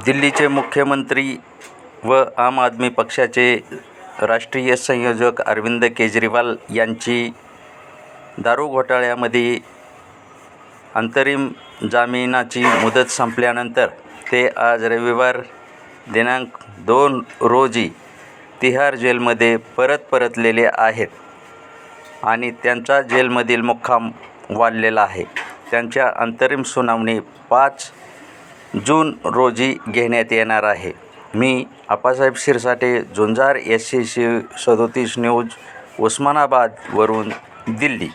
दिल्लीचे मुख्यमंत्री व आम आदमी पक्षाचे राष्ट्रीय संयोजक अरविंद केजरीवाल यांची दारू घोटाळ्यामध्ये अंतरिम जामिनाची मुदत संपल्यानंतर ते आज रविवार दिनांक 2 रोजी तिहार जेलमध्ये परतलेले आहेत आणि त्यांचा जेलमधील मुक्काम वाढलेला आहे. त्यांच्या अंतरिम सुनावणी 5 जून रोजी घेण्यात येणार आहे. मी आप्पासाहेब शिरसाटे, झुंजार SCC 37 न्यूज, उस्मानाबाद वरून दिल्ली.